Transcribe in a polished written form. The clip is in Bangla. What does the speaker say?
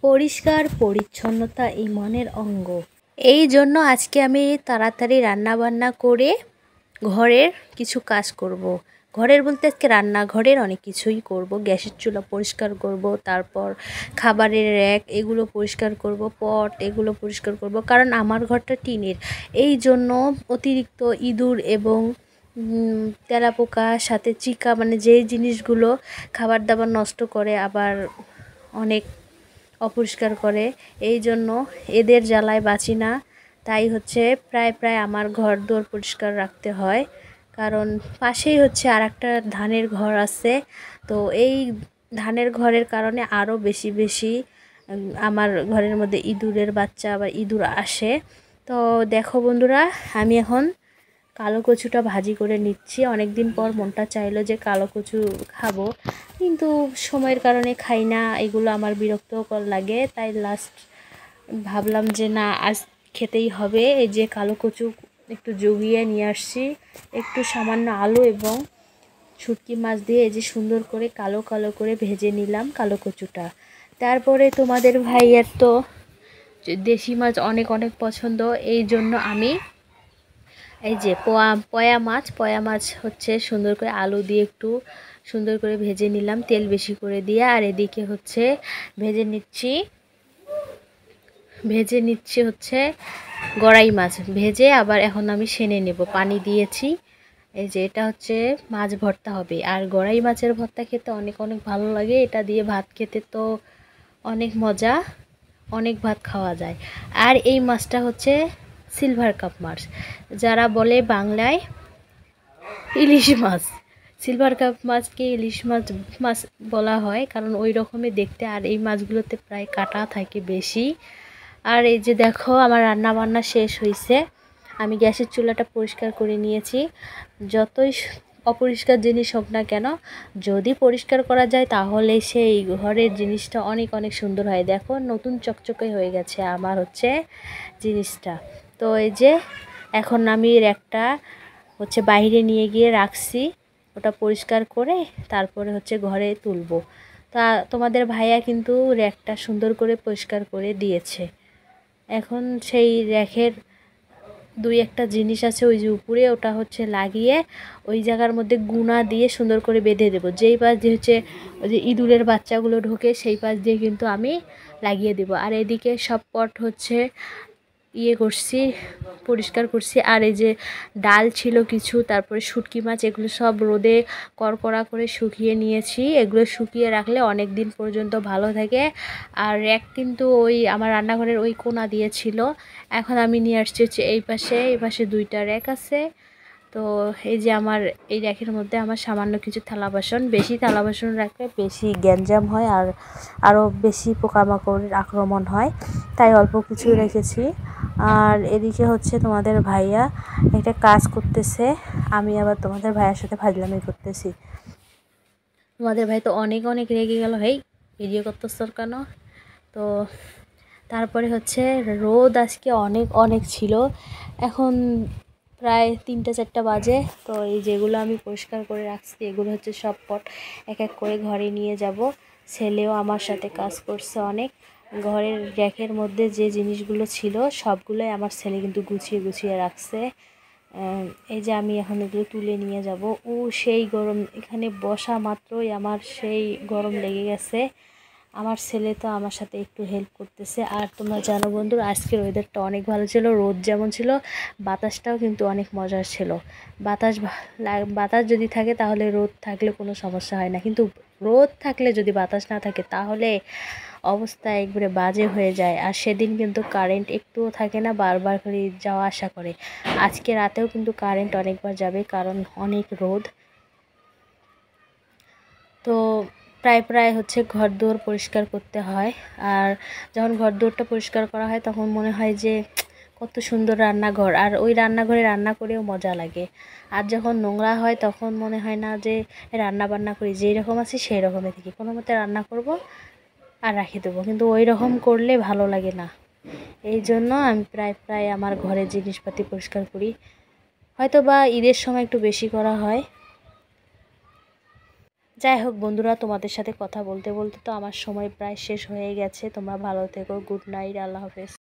পরিষ্কার পরিচ্ছন্নতা এই মনের অঙ্গ। এই জন্য আজকে আমি তাড়াতাড়ি রান্না বান্না করে ঘরের কিছু কাজ করব। ঘরের বলতে আজকে রান্নাঘরের অনেক কিছুই করব। গ্যাসের চুলা পরিষ্কার করব, তারপর খাবারের র্যাক এগুলো পরিষ্কার করব, পট এগুলো পরিষ্কার করব, কারণ আমার ঘরটা টিনের। এই জন্য অতিরিক্ত ইঁদুর এবং তেলাপোকা সাথে চিকা, মানে যেই জিনিসগুলো খাবার দাবার নষ্ট করে আবার অনেক অপরিষ্কার করে, এই জন্য এদের জ্বালায় বাঁচি না। তাই হচ্ছে প্রায় আমার ঘর দোর পরিষ্কার রাখতে হয়, কারণ পাশেই হচ্ছে আর একটা ধানের ঘর আছে। তো এই ধানের ঘরের কারণে আরও বেশি আমার ঘরের মধ্যে ইঁদুরের বাচ্চা আবার ইঁদুর আসে। তো দেখো বন্ধুরা, আমি এখন কালো কচুটা ভাজি করে নিচ্ছি। অনেক দিন পর মনটা চাইলো যে কালো কচু খাবো, কিন্তু সময়ের কারণে খাই না। এগুলো আমার বিরক্তকর লাগে, তাই লাস্ট ভাবলাম যে না, আজ খেতেই হবে। এই যে কালো কচু একটু জুগিয়ে নিয়ে আসছি, একটু সামান্য আলু এবং শুটকি মাছ দিয়ে এই যে সুন্দর করে কালো করে ভেজে নিলাম কালো কচুটা। তারপরে তোমাদের ভাইয়ের তো দেশি মাছ অনেক পছন্দ, এই জন্য আমি এই যে পয়া মাছ হচ্ছে সুন্দর করে আলু দিয়ে একটু সুন্দর করে ভেজে নিলাম, তেল বেশি করে দিয়ে। আর এদিকে হচ্ছে ভেজে নিচ্ছি হচ্ছে গড়াই মাছ ভেজে, আবার এখন আমি সেনে নেব, পানি দিয়েছি। এই যে এটা হচ্ছে মাছ ভর্তা হবে, আর গড়াই মাছের ভর্তা খেতে অনেক ভালো লাগে। এটা দিয়ে ভাত খেতে তো অনেক মজা, অনেক ভাত খাওয়া যায়। আর এই মাছটা হচ্ছে সিলভার কাপ মাছ, যারা বলে বাংলায় ইলিশ মাছ। সিলভার কাপ মাছকে ইলিশ মাছ বলা হয়, কারণ ওই রকমই দেখতে। আর এই মাছগুলোতে প্রায় কাঁটা থাকে বেশি। আর এই যে দেখো, আমার রান্না বান্না শেষ হয়েছে। আমি গ্যাসের চুলাটা পরিষ্কার করে নিয়েছি। যতই অপরিষ্কার জিনিস হোক না কেন, যদি পরিষ্কার করা যায় তাহলে সেই ঘরের জিনিসটা অনেক সুন্দর হয়। দেখো, নতুন চকচকে হয়ে গেছে আমার হচ্ছে জিনিসটা। তো এই যে এখন আমি একটা হচ্ছে বাইরে নিয়ে গিয়ে রাখছি, ওটা পরিষ্কার করে তারপরে হচ্ছে ঘরে তুলবো। তা তোমাদের ভাইয়া কিন্তু র্যাকটা সুন্দর করে পরিষ্কার করে দিয়েছে। এখন সেই র্যাকের দুই একটা জিনিস আছে ওই যে উপরে, ওটা হচ্ছে লাগিয়ে ওই জায়গার মধ্যে গুণা দিয়ে সুন্দর করে বেঁধে দেবো। যেই পাশ দিয়ে হচ্ছে ওই যে ইঁদুরের বাচ্চাগুলো ঢোকে, সেই পাশ দিয়ে কিন্তু আমি লাগিয়ে দেব। আর এদিকে সব পট হচ্ছে পরিষ্কার করছি। আর এই যে ডাল ছিল কিছু, তারপরে শুটকি মাছ, এগুলো সব রোদে কড়কড়া করে শুকিয়ে নিয়েছি। এগুলো শুকিয়ে রাখলে অনেক দিন পর্যন্ত ভালো থাকে। আর র্যাক কিন্তু ওই আমার রান্নাঘরের ওই কোণা দিয়েছিল, এখন আমি নিয়ে আসছি হচ্ছে এই পাশে দুইটা র্যাক আছে। তো এই যে আমার এই র্যাকের মধ্যে আমার সামান্য কিছু থালা বাসন, বেশি থালা বাসন রাখলে বেশি গ্যাঞ্জাম হয় আর আরও বেশি পোকামাকড়ের আক্রমণ হয়, তাই অল্প কিছু রেখেছি। আর এদিকে হচ্ছে তোমাদের ভাইয়া একটা কাজ করতেছে, আমি আবার তোমাদের ভাইয়ের সাথে ফাজলামি করতেছি। তোমাদের ভাই তো অনেক রেগে গেল, হেই ভিডিও করতেছ কেন? তো তারপরে হচ্ছে রোদ আজকে অনেক ছিল। এখন প্রায় 3টা 4টা বাজে। তো এই যেগুলো আমি পরিষ্কার করে রাখছি, এগুলো হচ্ছে সব পট এক করে ঘরে নিয়ে যাব। ছেলেও আমার সাথে কাজ করছে অনেক। ঘরের র্যাকের মধ্যে যে জিনিসগুলো ছিল সবগুলোই আমার ছেলে কিন্তু গুছিয়ে রাখছে। এই যে আমি এখন এগুলো তুলে নিয়ে যাব। সেই গরম, এখানে বসা মাত্রই আমার সেই গরম লেগে গেছে। আমার ছেলে তো আমার সাথে একটু হেল্প করতেছে। আর তোমরা জানো বন্ধুরা, আজকের ওয়েদারটা অনেক ভালো ছিল। রোদ যেমন ছিল, বাতাসটাও কিন্তু অনেক মজার ছিল। বাতাস যদি থাকে তাহলে রোদ থাকলে কোনো সমস্যা হয় না, কিন্তু রোদ থাকলে যদি বাতাস না থাকে তাহলে অবস্থা একবারে বাজে হয়ে যায়। আর সেদিন কিন্তু কারেন্ট একটুও থাকে না, বারবার করে যাওয়া আসা করে। আজকে রাতেও কিন্তু কারেন্ট অনেকবার যাবে, কারণ অনেক রোদ। তো প্রায় হচ্ছে ঘর দুয়ার পরিষ্কার করতে হয়। আর যখন ঘর দুয়ারটা পরিষ্কার করা হয় তখন মনে হয় যে কত সুন্দর রান্নাঘর, আর ওই রান্নাঘরে রান্না করেও মজা লাগে। আর যখন নোংরা হয় তখন মনে হয় না যে রান্না বান্না করি, যেই রকম আছি সেই রকমই থাকি, কোনো মতে রান্না করব আর রাখে দেবো, কিন্তু ওই রকম করলে ভালো লাগে না। এই জন্য আমি প্রায় আমার ঘরের জিনিসপাতি পরিষ্কার করি। হয়তো বা ঈদের সময় একটু বেশি করা হয়। যাই হোক বন্ধুরা, তোমাদের সাথে কথা বলতে বলতে তো আমার সময় প্রায় শেষ হয়ে গেছে। তোমরা ভালো থেকো। গুড নাইট, আল্লাহ হাফেজ।